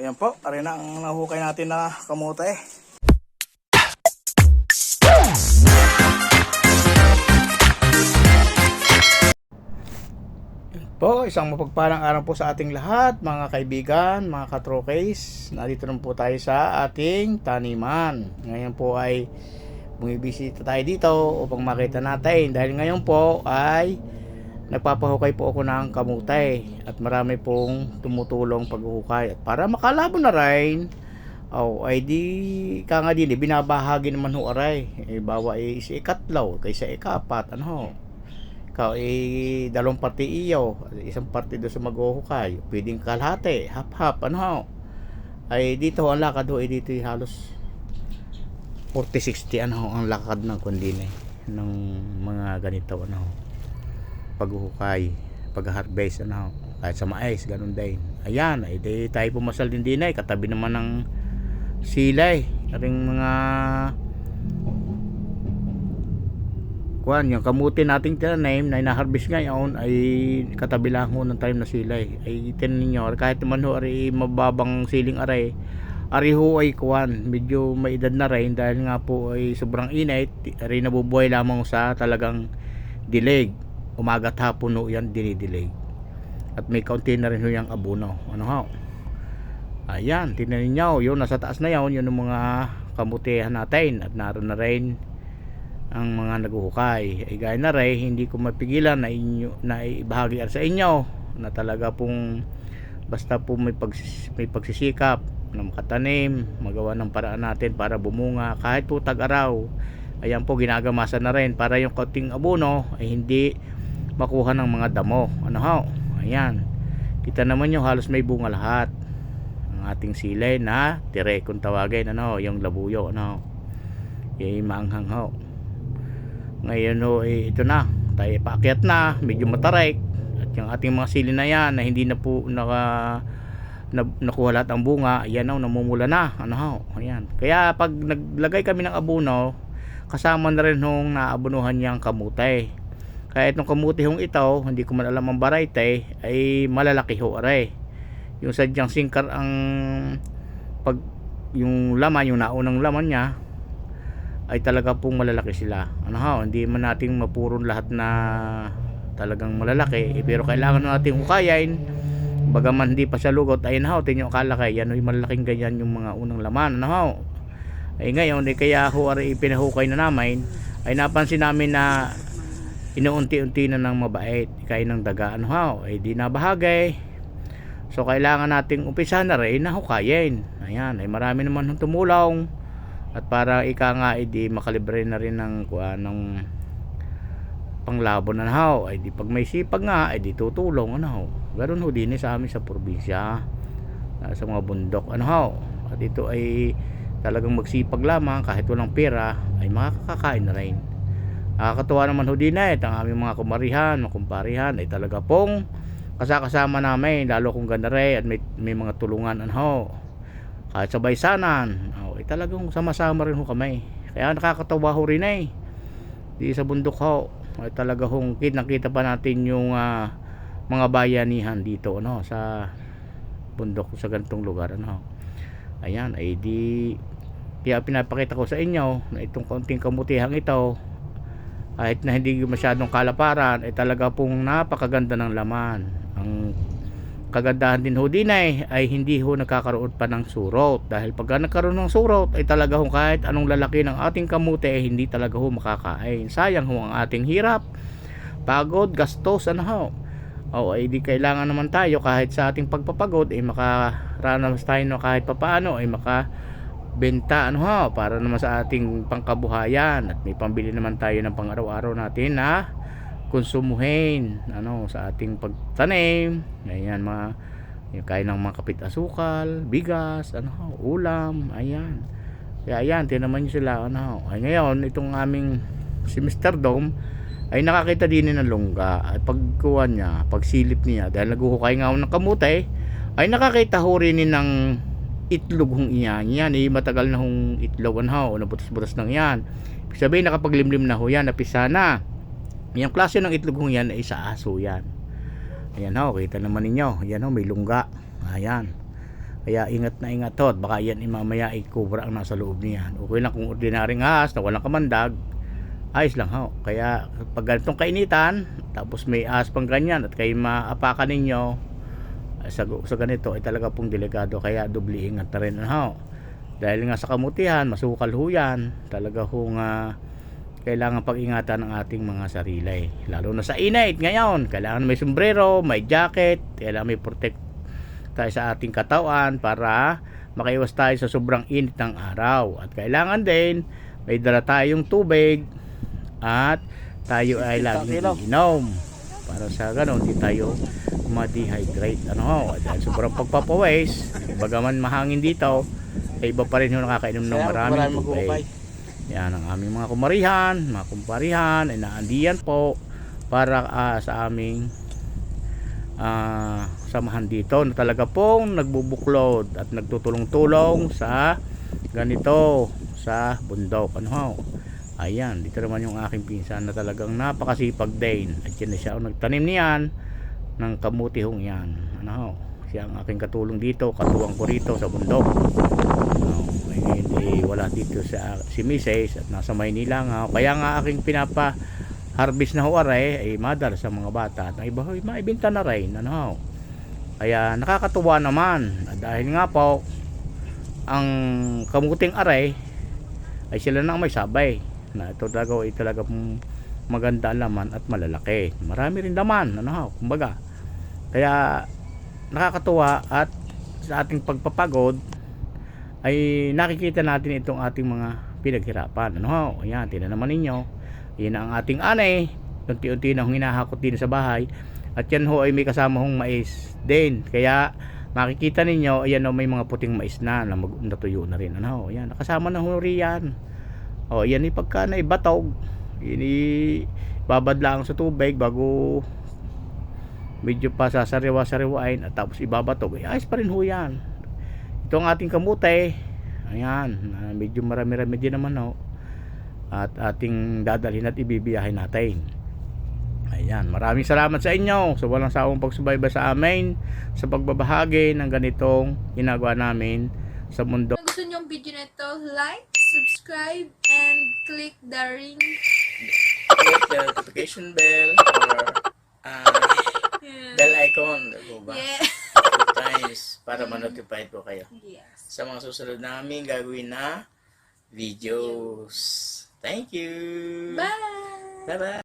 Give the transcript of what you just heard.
Ayan po, arin na ang nahukay natin na kamote. Po, isang mapagpalang araw po sa ating lahat, mga kaibigan, mga katrokes. Nandito naman po tayo sa ating taniman. Ngayon po ay bumibisita tayo dito upang makita natin. Dahil ngayon po ay nagpapahukay po ako ng kamote at marami pong tumutulong paghuhukay. At para makalabo na rin, ay di ka nga din, binabahagi naman ho aray. Bawa isa ikatlaw, kaysa ikapat, ikaw dalawang parte iyo, isang parte doon sa maghuhukay, pwedeng kalahati, hap-hap, ay dito ang lakad ho, dito halos 40-60 ang lakad ng kundine ng mga ganito paghuhukay, pag-harvest kahit sa mais, ganun din. Ayan, di tayo pumasal din katabi naman ng silay, karing mga yung kamuti nating tinanim na ina-harvest ngayon ay katabi lang ho ng time na silay. Ay tinanim nyo, kahit naman ho ay mababang siling aray, ari ho ay medyo may edad na rin dahil nga po ay sobrang init, ari nabubuhay lamang sa talagang dilig. Umaga at hapon ho yan dinidilig. At may kaunti na rin ho yung abono. Ayan, tinanim nyo, yun nasa taas na yun yung mga kamutihan natin at naroon na rin ang mga naghuhukay. Gaya na rin, hindi ko mapigilan na ibahagi sa inyo na talaga pong basta po may pagsisikap na makatanim, magawa ng paraan natin para bumunga kahit po tag-araw. Ayan po, ginagamasan na rin para yung kaunting abono ay hindi makuha ng mga damo. Ayan, kita naman yung halos may bunga lahat ang ating silay na tire kung tawagin, yung labuyo, yung maanghang ho. Ngayon ito na, tayo paakyat na, medyo matarik. At yung ating mga sili na yan na hindi na po nakuha lahat ang bunga, yan namumula na. Ayan. Kaya pag naglagay kami ng abono, kasama na rin hong naabonuhan niyang kamutay. Kaya itong kamuti hong ito, hindi ko man alam ang variety, ay malalaki ho aray. Yung sadyang singkar ang yung laman, yung naunang laman niya ay talaga pong malalaki sila. Hindi man nating mapurong lahat na talagang malalaki, pero kailangan nating hukayin. Bagaman hindi pa siya lugot, ay tingnan nyo kalaki, yan ay malalaking ganyan yung mga unang laman. Ay ngayon, kaya pinahukay na namin, ay napansin namin na inuunti-unti na ng mabait, kaya ng daga, ay di nabahagay. So kailangan nating umpisa na rin na hukayin. Ayan, ay marami naman tumulong. At para ika nga di makalibre na rin ng panglabo na ay di pag may sipag nga ay di tutulong Ganoon ho din sa amin sa probinsya, sa mga bundok at ito ay talagang magsipag lamang kahit walang pera ay makakakain na rin. Nakakatuwa naman ho din ang aming mga kumarihan, mga kumparihan ay talaga pong kasama namin, lalo kung ganda rin at may mga tulungan kahit sabay sanan, ay talagang sama-sama rin ho kami. Kaya nakakatawa ho rin di sa bundok ay talaga hong nakita pa natin yung mga bayanihan dito sa bundok, sa ganitong lugar ayan, ay di kaya pinapakita ko sa inyo na itong kaunting kamutihang ito, kahit na hindi masyadong kalaparan, ay talaga pong napakaganda ng laman. Ang kagandahan din ho din ay hindi ho nagkakaroon pa ng surot, dahil pag nagkaroon ng surot ay talaga ho kahit anong lalaki ng ating kamote ay hindi talaga ho makakain. Sayang ho ang ating hirap, pagod, gastos ay di kailangan naman tayo kahit sa ating pagpapagod ay makaranas tayo kahit papaano ay makabenta para naman sa ating pangkabuhayan, at may pambili naman tayo ng pang-araw-araw natin na konsumuhin sa ating pagtanim. Ayan, yung kain ng mga kapit asukal, bigas, ulam, ayan. Kaya ayan, tinaman nyo sila ay ngayon itong aming si Mr. Dome ay nakakita din ng lungga, at pagkuha niya, pagsilip niya dahil naghuhukay nga ng kamote, ay nakakita ho rin ng itlog hong iyan. Matagal na hong itlog nabutas-butas nang yan. Sabihin nakapaglimlim na ho yan, napisa na. Yung klase ng itlog yan ay sa aso yan. Ayan kita naman ninyo. Ayan may lungga. Ayan. Kaya ingat na ingat ho, at baka yan mamaya ay cobra ang nasa loob niyan. Okay lang kung ordinaryong ahas na walang kamandag, ayos lang ho. Kaya pag ganitong kainitan, tapos may ahas pang ganyan at kayo maapakan ninyo sa ganito, ay talaga pong delikado. Kaya doble ingat na rin ho. Dahil nga sa kamutihan, masukal ho yan. Talaga hong kailangan pag-ingatan ng ating mga sarili. Lalo na sa init ngayon, kailangan may sombrero, may jacket, kailangan may protect tayo sa ating katawan para makaiwas tayo sa sobrang init ng araw. At kailangan din may dala tayong tubig at tayo ay laging iinom para sa ganon hindi tayo ma-dehydrate. Dahil sobrang pagpapawis, bagaman mahangin dito, ay iba pa rin yung nakakainom ng maraming tubig. Yan ang aming mga kumarihan, mga kumparihan ay naandiyan po para sa aming samahan dito na talaga pong nagbubuklod at nagtutulong-tulong sa ganito sa bundok. Ayan, dito naman yung aking pinsan na talagang napakasipag din, at yan na siya nagtanim niyan ng kamutihong yan. Siya ang aking katulong dito, katuwang ko rito sa bundok. Ngayon wala dito si Mrs. at nasa Maynila nga, kaya nga aking pinapa harvest na huwari ay madar sa mga bata at iba maibenta na rin. Kaya nakakatuwa naman dahil nga po ang kamuting aray ay sila nang may sabay na ito talaga maganda laman at malalaki, marami rin laman kumbaga. Kaya nakakatuwa at sa ating pagpapagod ay nakikita natin itong ating mga pinaghirapan. Ayan, tingnan naman ninyo, yan ang ating anay, unti-unti na hinahakot din sa bahay, at yan ho ay may kasama hong mais din. Kaya makikita ninyo, ayan may mga puting mais na natuyo na rin. Ayan, nakasama na ho riyan. Yan ay pagka na ibatog, ibabad lang sa tubig bago medyo pa sasariwa-sariwain at tapos ibabatog. Ayos pa rin ho yan. Ito ang ating kamute. Ayan, medyo marami-rami din naman at ating dadalhin at ibibiyahin natin. Ayan, maraming salamat sa inyo sa walang sawang pagsubaybay sa amin sa pagbabahagi ng ganitong ginagawa namin sa mundo. Kung gusto niyo ang video na ito, like, subscribe, and click the ring. Click the notification bell or bell icon, Yeah. times para ma-notify po kayo Yes. sa mga susunod namin gagawin na videos. Thank you. Bye! Bye-bye.